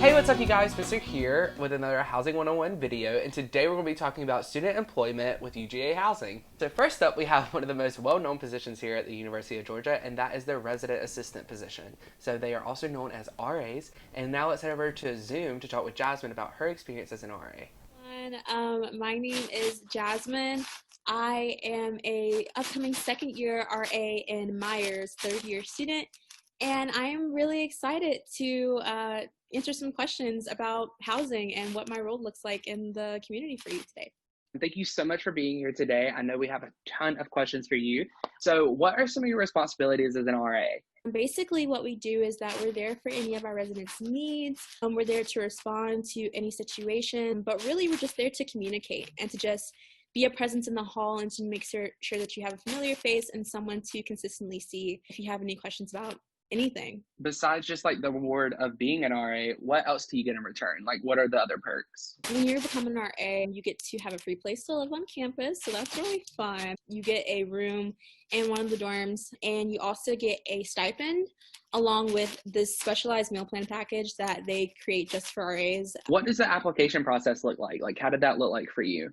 Hey, what's up you guys? Spencer here with another Housing 101 video, and today we're going to be talking about student employment with UGA Housing. So first up, we have one of the most well-known positions here at the University of Georgia, and that is the Resident Assistant position. So they are also known as RAs, and now let's head over to Zoom to talk with Jasmine about her experience as an RA. My name is Jasmine. I am a upcoming second year RA in Myers, third year student, and I am really excited to answer some questions about housing and what my role looks like in the community for you today. Thank you so much for being here today. I know we have a ton of questions for you. So what are some of your responsibilities as an RA? Basically, what we do is that we're there for any of our residents' needs. We're there to respond to any situation, but really we're just there to communicate and to just be a presence in the hall and to make sure that you have a familiar face and someone to consistently see if you have any questions about anything. Besides just like the reward of being an RA, what else do you get in return? Like what are the other perks? When you become an RA, you get to have a free place to live on campus, so that's really fun. You get a room in one of the dorms, and you also get a stipend along with this specialized meal plan package that they create just for RAs. What does the application process look like? Like how did that look like for you?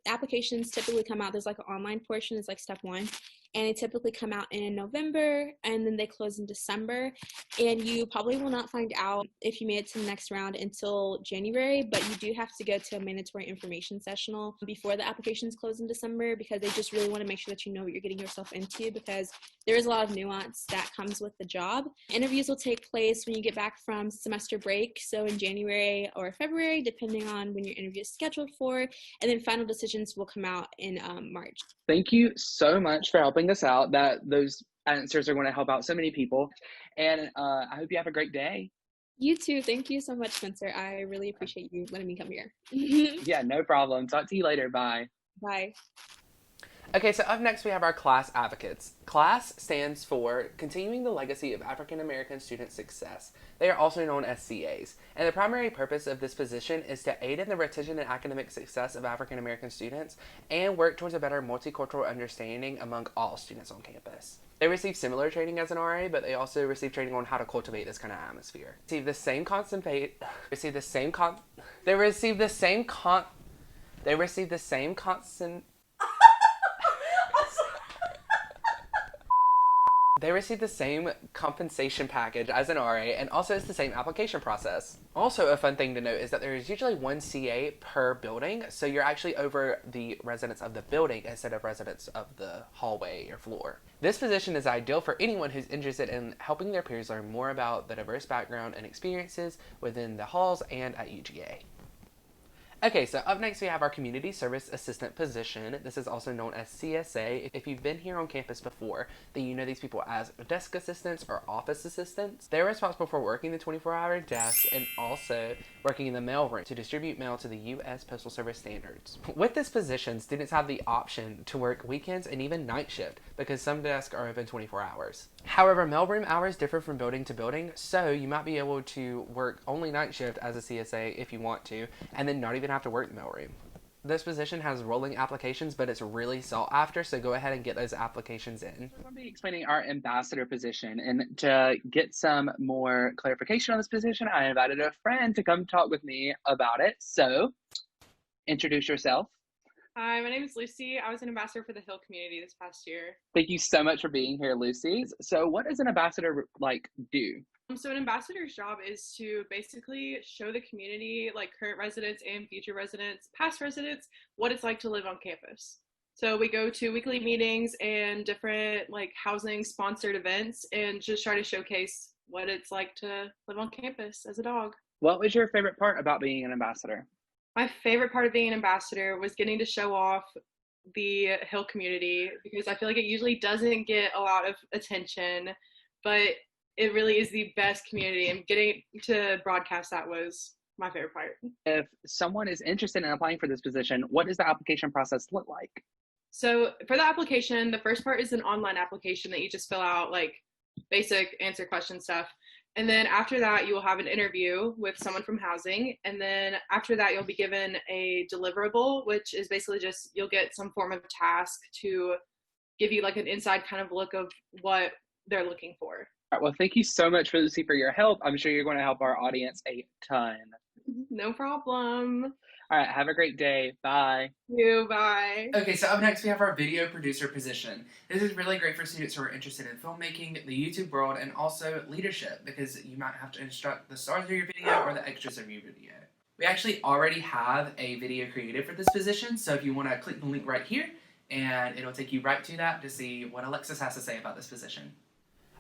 Applications typically come out, there's like an online portion, it's like step one, and they typically come out in November and then they close in December, and you probably will not find out if you made it to the next round until January, but you do have to go to a mandatory information sessional before the applications close in December because they just really want to make sure that you know what you're getting yourself into, because there is a lot of nuance that comes with the job. Interviews will take place when you get back from semester break, so in January or February depending on when your interview is scheduled for, and then final decisions will come out in March. Thank you so much for helping us out. Those answers are going to help out so many people. And I hope you have a great day. You too. Thank you so much, Spencer. I really appreciate you letting me come here. Yeah, no problem. Talk to you later. Bye. Bye. Okay, so up next we have our CLAS advocates. CLAS stands for Continuing the Legacy of African American Student Success. They are also known as CAs, and the primary purpose of this position is to aid in the retention and academic success of African American students and work towards a better multicultural understanding among all students on campus. They receive similar training as an RA, but they also receive training on how to cultivate this kind of atmosphere. They receive the same compensation package as an RA, and also it's the same application process. Also, a fun thing to note is that there is usually one CA per building, so you're actually over the residents of the building instead of residents of the hallway or floor. This position is ideal for anyone who's interested in helping their peers learn more about the diverse background and experiences within the halls and at UGA. Okay, so up next we have our Community Service Assistant position. This is also known as CSA. If you've been here on campus before, then you know these people as desk assistants or office assistants. They're responsible for working the 24-hour desk and also working in the mail room to distribute mail to the U.S. Postal Service standards. With this position, students have the option to work weekends and even night shift because some desks are open 24 hours. However, mailroom hours differ from building to building, so you might be able to work only night shift as a CSA if you want to, and then not even have to work the mailroom. This position has rolling applications, but it's really sought after, so go ahead and get those applications in. I'm going to be explaining our ambassador position, and to get some more clarification on this position, I invited a friend to come talk with me about it. So, introduce yourself. Hi, my name is Lucy. I was an ambassador for the Hill community this past year. Thank you so much for being here, Lucy. So what does an ambassador do? So an ambassador's job is to basically show the community, like current residents and future residents, past residents, what it's like to live on campus. So we go to weekly meetings and different like housing sponsored events and just try to showcase what it's like to live on campus as a dog. What was your favorite part about being an ambassador? My favorite part of being an ambassador was getting to show off the Hill community because I feel like it usually doesn't get a lot of attention, but it really is the best community, and getting to broadcast that was my favorite part. If someone is interested in applying for this position, what does the application process look like? So for the application, the first part is an online application that you just fill out like basic answer question stuff. And then after that, you will have an interview with someone from housing. And then after that, you'll be given a deliverable, which is basically just you'll get some form of task to give you like an inside kind of look of what they're looking for. right, well, thank you so much, Lucy, for your help. I'm sure you're going to help our audience a ton. No problem. All right, have a great day. Bye. You, bye. Okay, so up next we have our video producer position. This is really great for students who are interested in filmmaking, the YouTube world, and also leadership, because you might have to instruct the stars of your video or the extras of your video. We actually already have a video created for this position, so if you want to click the link right here, and it'll take you right to that to see what Alexis has to say about this position.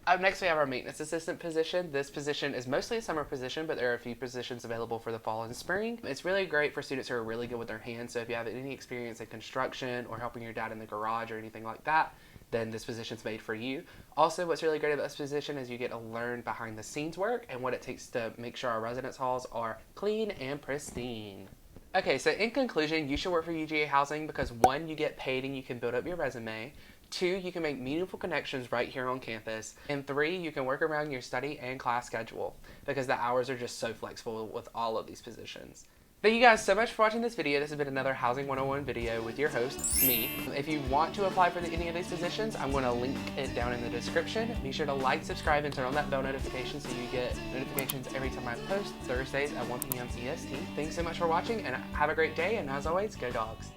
Up next, we have our maintenance assistant position. This position is mostly a summer position, but there are a few positions available for the fall and spring. It's really great for students who are really good with their hands, so if you have any experience in construction or helping your dad in the garage or anything like that, then this position's made for you. Also, what's really great about this position is you get to learn behind the scenes work and what it takes to make sure our residence halls are clean and pristine. Okay, so in conclusion, you should work for UGA Housing because 1, you get paid and you can build up your resume. 2, you can make meaningful connections right here on campus. And 3, you can work around your study and class schedule because the hours are just so flexible with all of these positions. Thank you guys so much for watching this video. This has been another Housing 101 video with your host, me. If you want to apply for any of these positions, I'm going to link it down in the description. Be sure to like, subscribe, and turn on that bell notification so you get notifications every time I post Thursdays at 1 p.m. EST. Thanks so much for watching, and have a great day, and as always, go Dogs.